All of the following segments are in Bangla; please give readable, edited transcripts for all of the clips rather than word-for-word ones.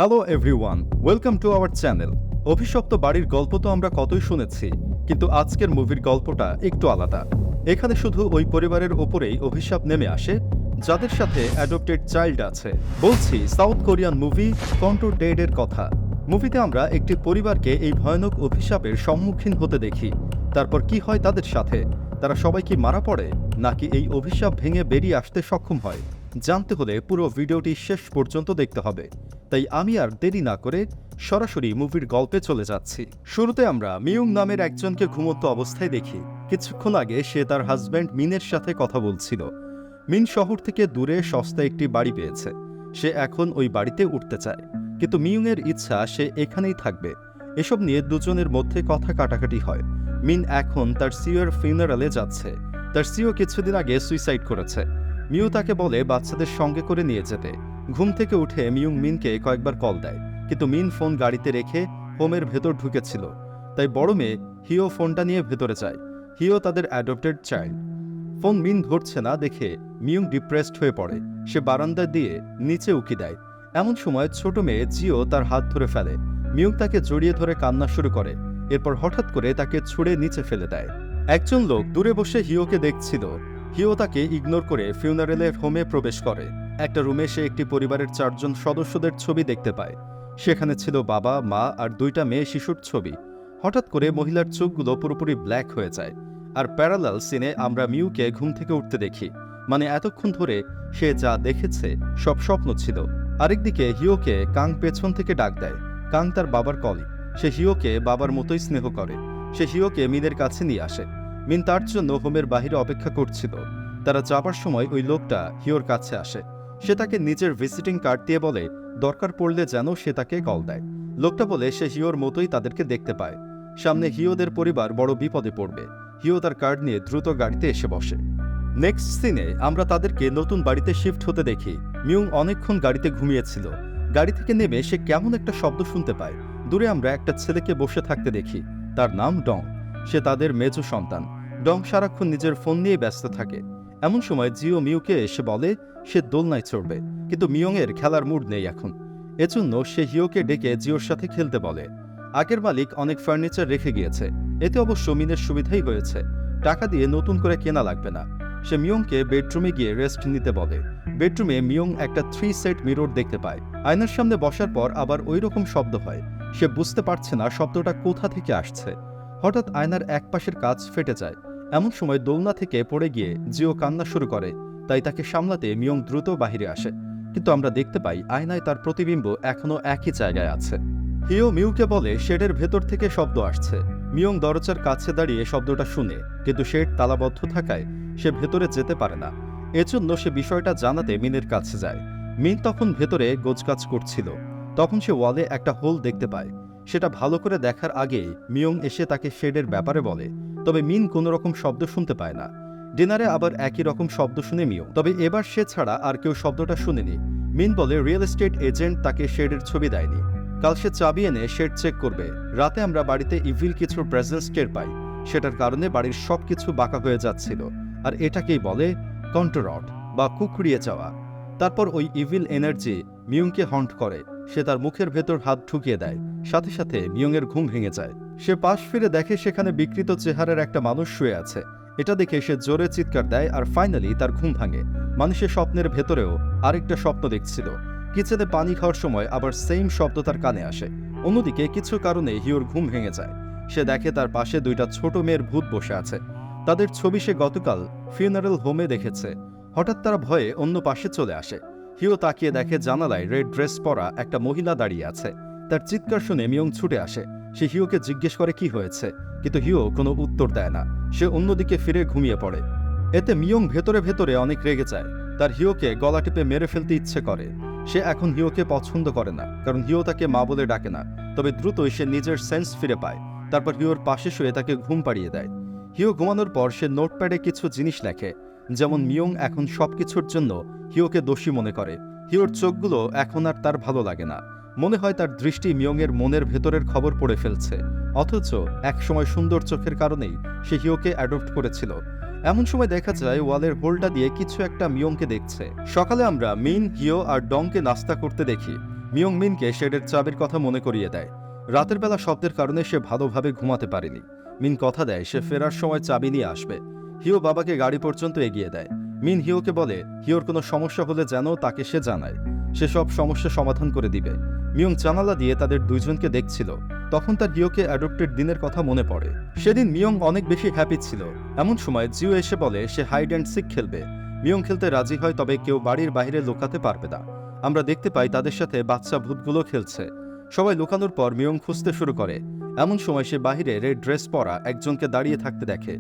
Hello everyone, welcome to our channel. অভিশপ্ত বাড়ির গল্প তো আমরা কতই শুনেছি, কিন্তু আজকের মুভির গল্পটা একটু আলাদা। এখানে শুধু ওই পরিবারের ওপরেই অভিশাপ নেমে আসে যাদের সাথে অ্যাডপ্টেড চাইল্ড আছে। বলছি south Korean movie control dead এর কথা। মুভিতে আমরা একটি পরিবারকে এই ভয়ানক অভিশাপের সম্মুখীন হতে দেখি। তারপর কি হয় তাদের সাথে? তারা সবাই কি মারা পড়ে, নাকি এই অভিশাপ ভেঙে বেরিয়ে আসতে সক্ষম হয়? জানতে হলে পুরো ভিডিওটি শেষ পর্যন্ত দেখতে হবে। তাই আমি আর দেরি না করে সরাসরি মুভির গল্পে চলে যাচ্ছি। শুরুতে আমরা মিউং নামের একজনকে ঘুমন্ত অবস্থায় দেখি। কিছুক্ষণ আগে সে তার হাজব্যান্ড মিনের সাথে কথা বলছিল। মিন শহর থেকে দূরে সস্তায় একটি বাড়ি পেয়েছে। সে এখন ওই বাড়িতে উঠতে চায়, কিন্তু মিউংয়ের ইচ্ছা সে এখানেই থাকবে। এসব নিয়ে দুজনের মধ্যে কথা কাটাকাটি হয়। মিন এখন তার সিওর ফিউনারালে যাচ্ছে। তার সিও কিছুদিন আগে সুইসাইড করেছে। মিউ তাকে বলে বাচ্চাদের সঙ্গে করে নিয়ে যেতে। ঘুম থেকে উঠে মিউং মিনকে কয়েকবার কল দেয়, কিন্তু মিন ফোন গাড়িতে রেখে হোমের ভেতর ঢুকেছিল। তাই বড় মেয়ে হিও ফোনটা নিয়ে ভেতরে যায়। হিও তাদের অ্যাডপ্টেড চাইল্ড। ফোন মিন ধরছে না দেখে মিউং ডিপ্রেসড হয়ে পড়ে। সে বারান্দা দিয়ে নিচে উকি দেয়। এমন সময় ছোট মেয়ে জিও তার হাত ধরে ফেলে। মিউং তাকে জড়িয়ে ধরে কান্না শুরু করে। এরপর হঠাৎ করে তাকে ছুঁড়ে নিচে ফেলে দেয়। একজন লোক দূরে বসে হিওকে দেখছিল। হিও তাকে ইগনোর করে ফিউনারেলের হোমে প্রবেশ করে। একটা রুমে সে একটি পরিবারের 4 জন সদস্যদের ছবি দেখতে পায়। সেখানে ছিল বাবা, মা আর 2টা মেয়ে শিশুর ছবি। হঠাৎ করে মহিলার চোখগুলো পুরোপুরি ব্ল্যাক হয়ে যায়। আর প্যারালাল সিনে আমরা মিউকে ঘুম থেকে উঠতে দেখি। মানে এতক্ষণ ধরে সে যা দেখেছে সব স্বপ্ন ছিল। আরেকদিকে হিওকে কাং পেছন থেকে ডাক দেয়। কাং তার বাবার কলিগ। সে হিওকে বাবার মতোই স্নেহ করে। সে হিওকে মিনের কাছে নিয়ে আসে। মিন তার জন্য হোমের বাহিরে অপেক্ষা করছিল। তারা যাবার সময় ওই লোকটা হিওর কাছে আসে। সে তাকে নিজের ভিজিটিং কার্ড দিয়ে বলে দরকার পড়লে যেন সে তাকে কল দেয়। লোকটা বলে সে হিওর মতোই তাদেরকে দেখতে পায়। সামনে হিওদের পরিবার বড় বিপদে পড়বে। হিও তার কার্ড নিয়ে দ্রুত গাড়িতে এসে বসে। নেক্সট সিনে আমরা তাদেরকে নতুন বাড়িতে শিফট হতে দেখি। মিউং অনেকক্ষণ গাড়িতে ঘুমিয়েছিল। গাড়ি থেকে নেমে সে কেমন একটা শব্দ শুনতে পায়। দূরে আমরা একটা ছেলেকে বসে থাকতে দেখি। তার নাম ডং। সে তাদের মেজো সন্তান। ডং সারাক্ষণ নিজের ফোন নিয়ে ব্যস্ত থাকে। এমন সময় জিও মিউকে এসে বলে সে দোলনায় চড়বে, কিন্তু মিয়ংয়ের খেলার মুড নেই এখন। এজন্য সে হিওকে ডেকে জিওর সাথে খেলতে বলে। আগের মালিক অনেক ফার্নিচার রেখে গিয়েছে। এতে অবশ্য মিনের সুবিধাই হয়েছে। টাকা দিয়ে নতুন করে কেনা লাগবে না। সে মিয়ংকে বেডরুমে গিয়ে রেস্ট নিতে বলে। বেডরুমে মিয়ং একটা 3 সেট মিরর দেখতে পায়। আয়নার সামনে বসার পর আবার ওই রকম শব্দ হয়। সে বুঝতে পারছে না শব্দটা কোথা থেকে আসছে। হঠাৎ আয়নার এক পাশের কাঁচ ফেটে যায়। এমন সময় দোলনা থেকে পড়ে গিয়ে জিও কান্না শুরু করে। তাই তাকে সামলাতে মিয়ং দ্রুত বাহিরে আসে, কিন্তু আমরা দেখতে পাই আয়নায় তার প্রতিবিম্ব এখনো একই জায়গায় আছে। হিও মিউকে বলে শেডের ভেতর থেকে শব্দ আসছে। মিয়ং দরজার কাছে দাঁড়িয়ে শব্দটা শুনে, কিন্তু শেড তালাবদ্ধ থাকায় সে ভেতরে যেতে পারে না। এজন্য সে বিষয়টা জানাতে মিনের কাছে যায়। মিন তখন ভেতরে গোছগাছ করছিল। তখন সে ওয়ালে একটা হোল দেখতে পায়। সেটা ভালো করে দেখার আগেই মিয়ং এসে তাকে শেডের ব্যাপারে বলে। তবে মিন কোনো রকম শব্দ শুনতে পায় না। ডিনারে আবার একই রকম শব্দ শুনে মিও, তবে এবার সে ছাড়া আর কেউ শব্দটা শুনেনি। মিন বলে রিয়েল এস্টেট এজেন্ট তাকে শেডের ছবি দেয়নি। কাল সে চাবি এনে শেড চেক করবে। রাতে আমরা বাড়িতে ইভিল কিছুর প্রেজেন্স টের পাই। সেটার কারণে বাড়ির সবকিছু বাঁকা হয়ে যাচ্ছিল। আর এটাকেই বলে কন্ট্রোরট বা কুকড়িয়ে যাওয়া। তারপর ওই ইভিল এনার্জি মিয়ংকে হন্ট করে। সে তার মুখের ভেতর হাত ঢুকিয়ে দেয়। সাথে সাথে মিয়ংয়ের ঘুম ভেঙে যায়। সে পাশ ফিরে দেখে সেখানে বিকৃত চেহারার একটা মানুষ শুয়ে আছে। এটা দেখে সে জোরে চিৎকার দেয় আর ফাইনালি তার ঘুম ভাঙে। মানুষের স্বপ্নের ভেতরেও আরেকটা স্বপ্ন দেখছিল। কিচেনে পানি খাওয়ার সময় আবার সেম শব্দ তার কানে আসে। অন্যদিকে কিছু কারণে হিওর ঘুম ভেঙে যায়। সে দেখে তার পাশে 2টা ছোট মেয়ের ভূত বসে আছে। তাদের ছবি সে গতকাল ফিউনারেল হোমে দেখেছে। হঠাৎ তারা ভয়ে অন্য পাশে চলে আসে। হিও তাকিয়ে দেখে জানালায় রেড ড্রেস পরা একটা মহিলা দাঁড়িয়ে আছে। তার চিৎকার শুনে মিয়ং ছুটে আসে। সে হিওকে জিজ্ঞেস করে কি হয়েছে, কিন্তু হিও কোনো উত্তর দেয় না। সে অন্যদিকে ফিরে ঘুমিয়ে পড়ে। এতে মিয়ং ভেতরে ভেতরে অনেক রেগে যায়। তার হিওকে গলা টিপে মেরে ফেলতে ইচ্ছে করে। সে এখন হিওকে পছন্দ করে না, কারণ হিও তাকে মা বলে ডাকে না। তবে দ্রুতই সে নিজের সেন্স ফিরে পায়। তারপর হিওর পাশে শুয়ে তাকে ঘুম পাড়িয়ে দেয়। হিও ঘুমানোর পর সে নোটপ্যাডে কিছু জিনিস লেখে, যেমন মিয়ং এখন সবকিছুর জন্য হিওকে দোষী মনে করে। হিওর চোখগুলো এখন আর তার ভালো লাগে না। মনে হয় তার দৃষ্টি মিয়ংয়ের মনের ভেতরের খবর পড়ে ফেলছে। অথচ একসময় সুন্দর চোখের কারণেই সে হিওকে অ্যাডপ্ট করেছিল। এমন সময় দেখা যায় ওয়ালের হোলটা দিয়ে কিছু একটা মিয়ংকে দেখছে। সকালে আমরা মিন, হিও আর ডংকে নাস্তা করতে দেখি। মিয়ং মিনকে শেডের চাবির কথা মনে করিয়ে দেয়। রাতের বেলা শব্দের কারণে সে ভালোভাবে ঘুমাতে পারেনি। মিন কথা দেয় সে ফেরার সময় চাবি নিয়ে আসবে। হিও বাবাকে গাড়ি পর্যন্ত এগিয়ে দেয়। মিন হিওকে বলে হিওর কোনো সমস্যা হলে যেন তাকে সে জানায়, সে সব সমস্যা সমাধান করে দিবে। মিয়ং জানালা দিয়ে তাদের দুইজনকে দেখছিল। তখন তার হিওকে অ্যাডপ্টেড দিনের কথা মনে পড়ে। সেদিন মিয়ং অনেক বেশি হ্যাপি ছিল। এমন সময় জিও এসে বলে সে হাইড অ্যান্ড সিক খেলবে। মিয়ং খেলতে রাজি হয়, তবে কেউ বাড়ির বাইরে লুকাতে পারবে না। আমরা দেখতে পাই তাদের সাথে বাচ্চা ভূতগুলো খেলছে। সবাই লুকানোর পর মিয়ং খুঁজতে শুরু করে। এমন সময় সে বাহিরে রেড ড্রেস পরা একজনকে দাঁড়িয়ে থাকতে দেখে।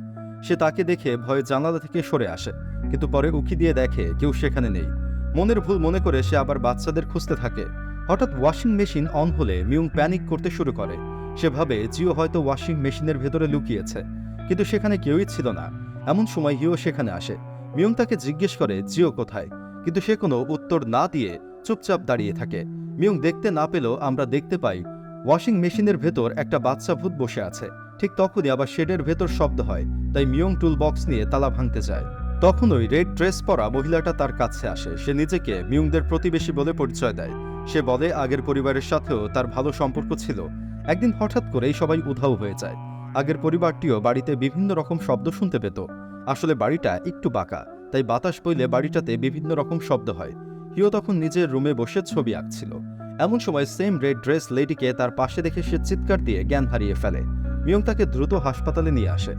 সে তাকে দেখে ভয়ে জানালা থেকে সরে আসে, কিন্তু পরে উকি দিয়ে দেখে কেউ সেখানে নেই। মনের ভুল মনে করে সে আবার বাচ্চাদের খুঁজতে থাকে। হঠাৎ ওয়াশিং মেশিন অন হলে মিয়ং প্যানিক করতে শুরু করে। সে ভাবে জিও হয়তো ওয়াশিং মেশিনের ভেতরে লুকিয়েছে, কিন্তু সেখানে কেউই ছিল না। এমন সময় হিও সেখানে আসে। মিয়ং তাকে জিজ্ঞেস করে জিও কোথায়, কিন্তু সে কোনো উত্তর না দিয়ে চুপচাপ দাঁড়িয়ে থাকে। মিয়ং দেখতে না পেলেও আমরা দেখতে পাই ওয়াশিং মেশিনের ভেতর একটা বাচ্চা ভূত বসে আছে। ঠিক তখনই আবার শেডের ভেতর শব্দ হয়, তাই মিয়ং টুল বক্স নিয়ে তালা ভাঙতে যায়। তখন ওই রেড ড্রেস পরা মহিলাটা তার কাছে আসে। সে নিজেকে মিয়ংদের প্রতিবেশী বলে পরিচয় দেয়। সে বলে আগের পরিবারের সাথেও তার ভালো সম্পর্ক ছিল। একদিন হঠাৎ করেই সবাই উধাও হয়ে যায়। আগের পরিবারটিও বাড়িতে বিভিন্ন রকম শব্দ শুনতে পেত। আসলে বাড়িটা একটু বাঁকা, তাই বাতাস বইলে বাড়িটাতে বিভিন্ন রকম শব্দ হয়। হিও তখন নিজের রুমে বসে ছবি আঁকছিল। এমন সময় সেম রেড ড্রেস লেডিকে তার পাশে দেখে সে চিৎকার দিয়ে জ্ঞান হারিয়ে ফেলে। মিয়ং তাকে দ্রুত হাসপাতালে নিয়ে আসে।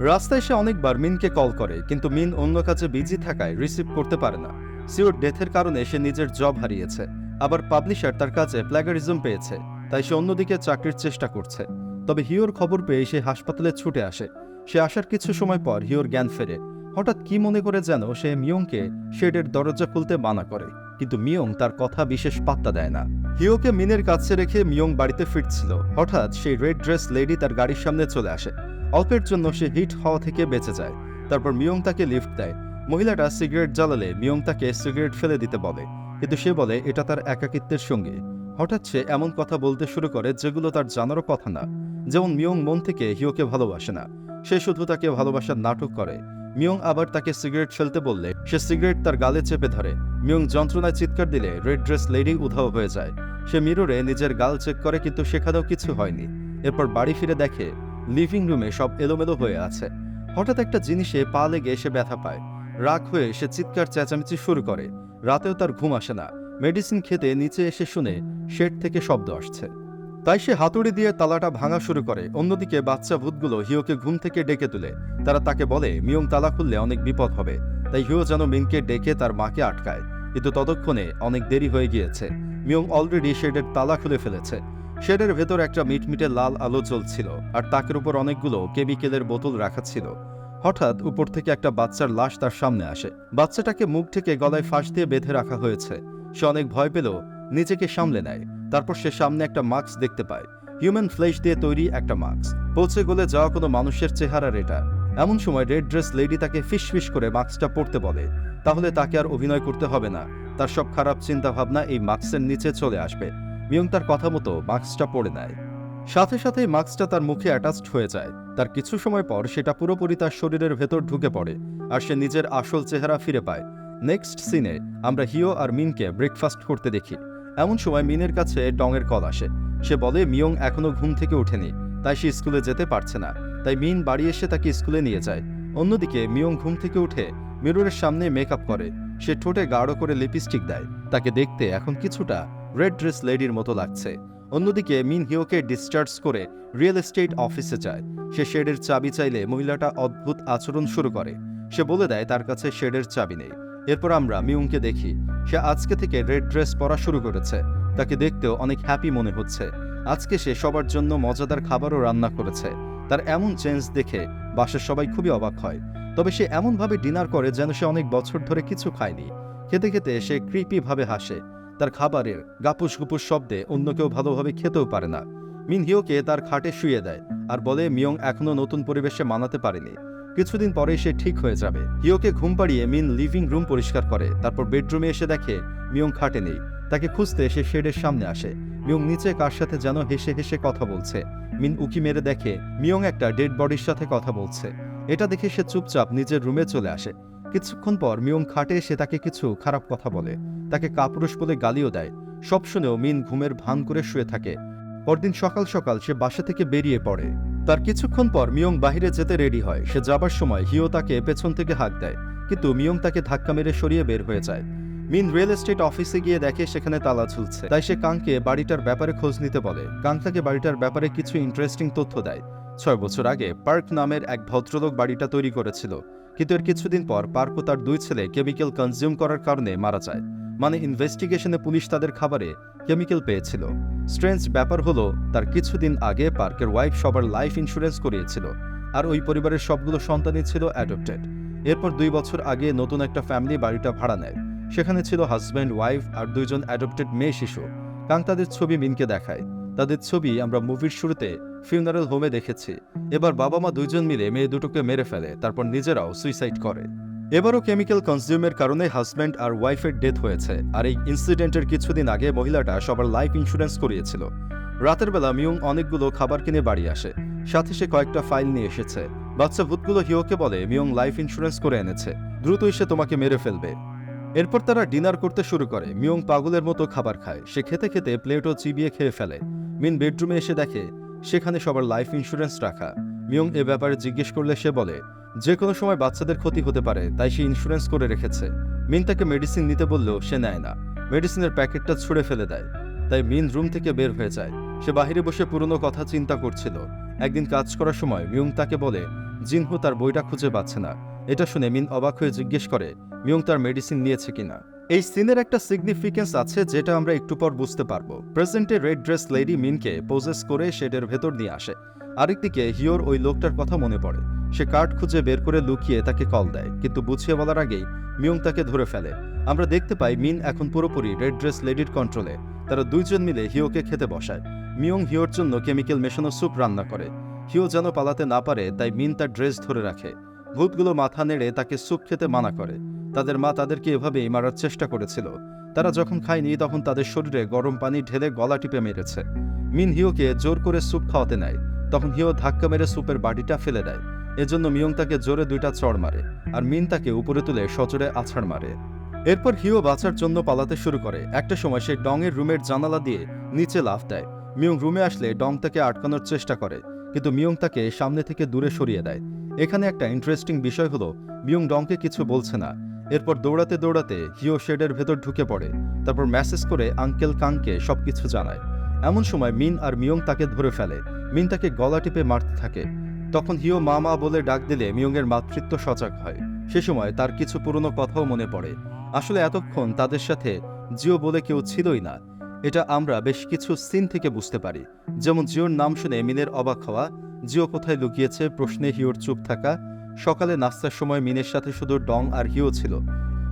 রাস্তায় সে অনেকবার মিনকে কল করে, কিন্তু মিন অন্য কাজে বিজি থাকায় রিসিভ করতে পারে না। সিওর ডেথের কারণে সে নিজের জব হারিয়েছে। আবার পাবলিশার তার কাছে প্ল্যাগারিজম পেয়েছে, তাই সে অন্যদিকে চাকরির চেষ্টা করছে। তবে হিওর খবর পেয়ে সে হাসপাতালে ছুটে আসে। সে আসার কিছু সময় পর হিওর জ্ঞান ফেরে। হঠাৎ কি মনে করে যেন সে মিয়ংকে শেডের দরজা খুলতে মানা করে, কিন্তু মিয়ং তার কথা বিশেষ পাত্তা দেয় না। হিওকে মিনের কাছে রেখে মিয়ং বাড়িতে ফিরছিল। হঠাৎ সেই রেড ড্রেস লেডি তার গাড়ির সামনে চলে আসে। অল্পের জন্য সে হিট হওয়া থেকে বেঁচে যায়। তারপর মিয়ং তাকে লিফট দেয়। মহিলাটা সিগারেট জ্বালালে মিয়ং তাকে সিগারেট ফেলে দিতে বলে, কিন্তু সে বলে এটা তার একাকিত্বের সঙ্গে। হঠাৎ সে এমন কথা বলতে শুরু করে যেগুলো তার জানারও কথা না। যেমন মিয়ং মন থেকে হিওকে ভালোবাসে না, সে শুধু তাকে ভালোবাসার নাটক করে। মিয়ং আবার তাকে সিগারেট ফেলতে বললে সে সিগারেট তার গালে চেপে ধরে। মিয়ং যন্ত্রণায় চিৎকার দিলে রেড ড্রেস লেডি উধাও হয়ে যায়। সে মিররে নিজের গাল চেক করে, কিন্তু সেখানেও কিছু হয়নি। এরপর বাড়ি ফিরে দেখে লিভিং রুমে সব এলোমেলো হয়ে আছে। হঠাৎ একটা জিনিসে পা লেগে সে ব্যথা পায়। রাগ হয়ে সে চিৎকার চেঁচামেচি শুরু করে। রাতেও তার ঘুম আসে না। মেডিসিন খেতে নিচে এসে শুনে শেড থেকে শব্দ আসছে, তাই সে হাতুড়ি দিয়ে তালাটা ভাঙা শুরু করে। অন্যদিকে বাচ্চা ভূতগুলো হিওকে ঘুম থেকে ডেকে তুলে। তারা তাকে বলে মিয়ং তালা খুললে অনেক বিপদ হবে, তাই হিও যেন মিনকে ডেকে তার মাকে আটকায়। কিন্তু ততক্ষণে অনেক দেরি হয়ে গিয়েছে। মিয়ং অলরেডি শেডের তালা খুলে ফেলেছে। শেডের ভেতর একটা মিটমিটে লাল আলো জ্বলছিল, আর তাকের উপর অনেকগুলো কেমিক্যালের বোতল রাখা ছিল। হঠাৎ উপর থেকে একটা বাচ্চার লাশ তার সামনে আসে। বাচ্চাটাকে মুখ থেকে গলায় ফাঁস দিয়ে বেঁধে রাখা হয়েছে। সে অনেক ভয় পেল, নিজেকে সামলে নেয়। তারপর সে সামনে একটা মাস্ক দেখতে পায়, হিউম্যান ফ্লেশ দিয়ে তৈরি একটা মাস্ক। পচে গলে যাওয়া কোনো মানুষের চেহারার এটা। এমন সময় রেড ড্রেস লেডি তাকে ফিস করে মাস্কটা পরতে বলে, তাহলে তাকে আর অভিনয় করতে হবে না। তার সব খারাপ চিন্তা ভাবনা এই মাস্কের নিচে চলে আসবে। মিয়ং তার কথা মতো মাস্কটা পরে নেয়। সাথে সাথে মাস্কটা তার মুখে অ্যাটাচড হয়ে যায়। তার কিছু সময় পর সেটা পুরোপুরি তার শরীরের ভেতর ঢুকে পড়ে, আর সে নিজের আসল চেহারা ফিরে পায়। নেক্সট সিনে আমরা হিও আর মিনকে ব্রেকফাস্ট করতে দেখি। এমন সময় মিনের কাছে ডংয়ের কল আসে। সে বলে মিয়ং এখনো ঘুম থেকে ওঠেনি, তাই সে স্কুলে যেতে পারছে না। তাই মিন বাড়ি এসে তাকে স্কুলে নিয়ে যায়। অন্যদিকে মিয়ং ঘুম থেকে উঠে মিররের সামনে মেকআপ করে। সে ঠোঁটে গাঢ় করে লিপস্টিক দেয়। তাকে দেখতে এখন কিছুটা রেড ড্রেস লেডির মতো লাগছে। অন্যদিকে মিন হিওকে ডিসচার্জ করে রিয়েল এস্টেট অফিসে যায়। সে শেডের চাবি চাইলে মহিলাটা অদ্ভুত আচরণ শুরু করে। সে বলে দেয় তার কাছে শেডের চাবি নেই। এরপর আমরা মিয়ংকে দেখি, সে আজকে থেকে রেড ড্রেস পরা শুরু করেছে। তাকে দেখতেও অনেক হ্যাপি মনে হচ্ছে। আজকে সে সবার জন্য মজাদার খাবারও রান্না করেছে। তার এমন চেঞ্জ দেখে বাসার সবাই খুবই অবাক হয়। তবে সে এমনভাবে ডিনার করে যেন সে অনেক বছর ধরে কিছু খায়নি। খেতে খেতে সে ক্রিপি ভাবে হাসে। তার খাবারের গাপুস গুপুস শব্দে অন্য কেউ ভালোভাবে খেতেও পারে না। মিন হিওকে তার খাটে শুইয়ে দেয় আর বলে মিয়ং এখনো নতুন পরিবেশে মানাতে পারেনি, কিছুদিন পরে সে ঠিক হয়ে যাবে। হিওকে ঘুম পাড়িয়ে মিন লিভিং রুম পরিষ্কার করে। তারপর বেডরুমে এসে দেখে মিয়ং খাটে নেই। তাকে খুঁজতে সে শেডের সামনে আসে। মিয়ং নিচে কার সাথে যেন হেসে হেসে কথা বলছে। মিন উকি মেরে দেখে মিয়ং একটা ডেড বডির সাথে কথা বলছে। এটা দেখে সে চুপচাপ নিজের রুমে চলে আসে। কিছুক্ষণ পর মিয়ং খাটে এসে তাকে কিছু খারাপ কথা বলে, তাকে কাপুরুষ বলে গালিও দেয়। সব শুনেও মিন ঘুমের ভান করে শুয়ে থাকে। পরদিন সকাল সকাল সে বাসা থেকে বেরিয়ে পড়ে। তার কিছুক্ষণ পর মিয়ং বাহিরে যেতে রেডি হয়। সে যাবার সময় হিও তাকে পেছন থেকে হাঁক দেয়, কিন্তু মিয়ং তাকে ধাক্কা মেরে সরিয়ে বের হয়ে যায়। মিন রিয়েল এস্টেট অফিসে গিয়ে দেখে সেখানে তালা ঝুলছে। তাই সে কাংকে বাড়িটার ব্যাপারে খোঁজ নিতে বলে। কাং তাকে বাড়িটার ব্যাপারে কিছু ইন্টারেস্টিং তথ্য দেয়। 6 বছর আগে পার্ক নামের এক ভদ্রলোক বাড়িটা তৈরি করেছিল, কিন্তু এর কিছুদিন পর পার্ক ও তার 2 ছেলে কেমিক্যাল কনজিউম করার কারণে মারা যায়। মানে ইনভেস্টিগেশনে পুলিশ তাদের খাবারে কেমিক্যাল পেয়েছিল। স্ট্রেঞ্জ ব্যাপার হলো, তার কিছুদিন আগে পার্কের ওয়াইফ সবার লাইফ ইন্স্যুরেন্স করিয়েছিল, আর ওই পরিবারের সবগুলো সন্তানই ছিল অ্যাডপ্টেড। এরপর 2 বছর আগে নতুন একটা ফ্যামিলি বাড়িটা ভাড়া নেয়। সেখানে ছিল হাজব্যান্ড, ওয়াইফ আর 2 জন অ্যাডপ্টেড মেয়ে শিশু। কাং তাদের ছবি মিনকে দেখায়। তাদের ছবি আমরা মুভির শুরুতে ফিউনারাল হোমে দেখেছি। এবার বাবা মা 2 জন মিলে মেয়ে দুটোকে মেরে ফেলে, তারপর নিজেরাও সুইসাইড করে। এবারও কেমিক্যাল কনজিউমের কারণে হাজব্যান্ড আর ওয়াইফের ডেথ হয়েছে, আর এই ইনসিডেন্টের কিছুদিন আগে মহিলাটা সবার লাইফ ইন্স্যুরেন্স করিয়েছিল। রাতের বেলা মিয়ং অনেকগুলো খাবার কিনে বাড়ি আসে, সাথে সে কয়েকটা ফাইল নিয়ে এসেছে। বাচ্চা ভূতগুলো হিওকে বলে মিয়ং লাইফ ইন্স্যুরেন্স করে এনেছে, দ্রুতই সে তোমাকে মেরে ফেলবে। এরপর তারা ডিনার করতে শুরু করে। মিয়ং পাগলের মতো খাবার খায়। সে খেতে খেতে প্লেটও চিবিয়ে খেয়ে ফেলে। মিন বেডরুমে এসে দেখে সেখানে সবার লাইফ ইন্স্যুরেন্স রাখা। মিয়ং এ ব্যাপারে জিজ্ঞেস করলে সে বলে যে কোনো সময় বাচ্চাদের ক্ষতি হতে পারে, তাই সে ইন্স্যুরেন্স করে রেখেছে। মিন তাকে মেডিসিন নিতে বললেও সে নেয় না, মেডিসিনের প্যাকেটটা ছুঁড়ে ফেলে দেয়। তাই মিন রুম থেকে বের হয়ে যায়। সে বাহিরে বসে পুরনো কথা চিন্তা করছিল। একদিন কাজ করার সময় মিয়ং তাকে বলে জিনহু তার বইটা খুঁজে পাচ্ছে না। এটা শুনে মিন অবাক হয়ে জিজ্ঞেস করে মিয়ং তার মেডিসিন নিয়েছে কিনা। এই সিনের একটা সিগনিফিকেন্স আছে যেটা আমরা একটু পর বুঝতে পারবো। প্রেজেন্টে রেড ড্রেস লেডি মিনকে পোজেস করে শেডের ভেতর নিয়ে আসে। আরেকদিকে হিওর ওই লোকটার কথা মনে পড়ে। সে কার্ড খুঁজে বের করে লুকিয়ে তাকে কল দেয়, কিন্তু বুঝিয়ে বলার আগেই মিয়ং তাকে ধরে ফেলে। আমরা দেখতে পাই মিন এখন পুরোপুরি রেড ড্রেস লেডির কন্ট্রোলে। তারা 2 জন মিলে হিওকে খেতে বসায়। মিয়ং হিওর জন্য কেমিক্যাল মেশানো স্যুপ রান্না করে। হিও যেন পালাতে না পারে তাই মিন তার ড্রেস ধরে রাখে। ভূতগুলো মাথা নেড়ে তাকে স্যুপ খেতে মানা করে। তাদের মা তাদেরকে এভাবেই মারার চেষ্টা করেছিল। তারা যখন খায়নি তখন তাদের শরীরে গরম পানি ঢেলে গলা টিপে মেরেছে। মিন হিওকে জোর করে স্যুপ খাওয়াতে নেয়, তখন হিও ধাক্কা মেরে স্যুপের বাটিটা ফেলে দেয়। এজন্য মিয়ং তাকে জোরে 2টা চড় মারে, আর মিন তাকে উপরে তুলে সজোরে আছাড় মারে। এরপর হিও বাঁচার জন্য পালাতে শুরু করে। একটা সময় সে ডংয়ের রুমের জানালা দিয়ে নিচে লাফ দেয়। মিয়ং রুমে আসলে ডং তাকে আটকানোর চেষ্টা করে, কিন্তু মিয়ং তাকে সামনে থেকে দূরে সরিয়ে দেয়। এখানে একটা ইন্টারেস্টিং বিষয় হলো মিয়ং ডংকে কিছু বলছে না। এরপর দৌড়াতে দৌড়াতে হিও শেডের ভেতর ঢুকে পড়ে। তারপর মেসেজ করে আঙ্কেল কাংকে সবকিছু জানায়। এমন সময় মিন আর মিয়ং তাকে ধরে ফেলে। মিন তাকে গলা টিপে মারতে থাকে। তখন হিও মা মা বলে ডাক দিলে মিয়ংয়ের মাতৃত্ব সজাগ হয়। সে সময় তার কিছু পুরনো কথাও মনে পড়ে। আসলে এতক্ষণ তাদের সাথে জিও বলে কেউ ছিলই না। এটা আমরা বেশ কিছু সিন থেকে বুঝতে পারি। যেমন জিওর নাম শুনে মিনের অবাক হওয়া, জিও কোথায় লুকিয়েছে প্রশ্নে হিওর চুপ থাকা, সকালে নাস্তার সময় মিনের সাথে শুধু ডং আর হিও ছিল,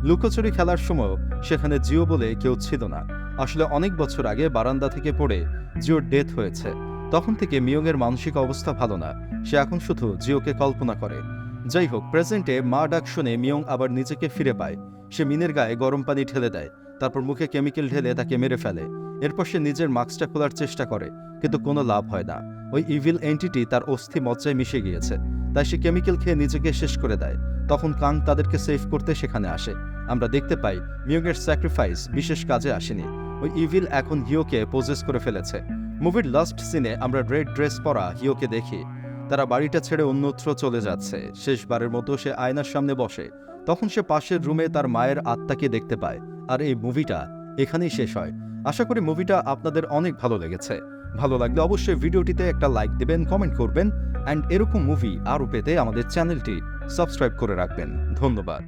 লুকোচুরি খেলার সময়ও সেখানে জিও বলে কেউ ছিল না। আসলে অনেক বছর আগে বারান্দা থেকে পড়ে জিওর ডেথ হয়েছে। তখন থেকে মিয়ংয়ের মানসিক অবস্থা ভালো না। সে এখন শুধু জিওকে কল্পনা করে। যাই হোক, প্রেজেন্টে মা ডাক শুনে মিয়ং আবার নিজেকে ফিরে পায়। সে মিনের গায়ে গরম পানি ঢেলে দেয়, তারপর মুখে কেমিক্যাল ঢেলে তাকে মেরে ফেলে। এরপর সে নিজের মাস্কটা খোলার চেষ্টা করে, কিন্তু কোনো লাভ হয় না। ওই ইভিল এন্টিটি তার অস্থি মজ্জায় মিশে গিয়েছে, তাই সে কেমিক্যাল খেয়ে নিজেকে শেষ করে দেয়। তখন কাং তাদেরকে সেভ করতে সেখানে আসে। আমরা দেখতে পাই মিয়ংয়ের স্যাক্রিফাইস বিশেষ কাজে আসেনি। ওই ইভিল এখন হিওকে পোজেস করে ফেলেছে। মুভির লাস্ট সিনে আমরা রেড ড্রেস পরা হিওকে দেখি। তারা বাড়িটা ছেড়ে অন্যত্র চলে যাচ্ছে। শেষবারের মতো সে আয়নার সামনে বসে। তখন সে পাশের রুমে তার মায়ের আত্মাকে দেখতে পায়। আর এই মুভিটা এখানেই শেষ হয়। আশা করি মুভিটা আপনাদের অনেক ভালো লেগেছে। ভালো লাগলে অবশ্যই ভিডিওটিতে একটা লাইক দেবেন, কমেন্ট করবেন, অ্যান্ড এরকম মুভি আরও পেতে আমাদের চ্যানেলটি সাবস্ক্রাইব করে রাখবেন। ধন্যবাদ।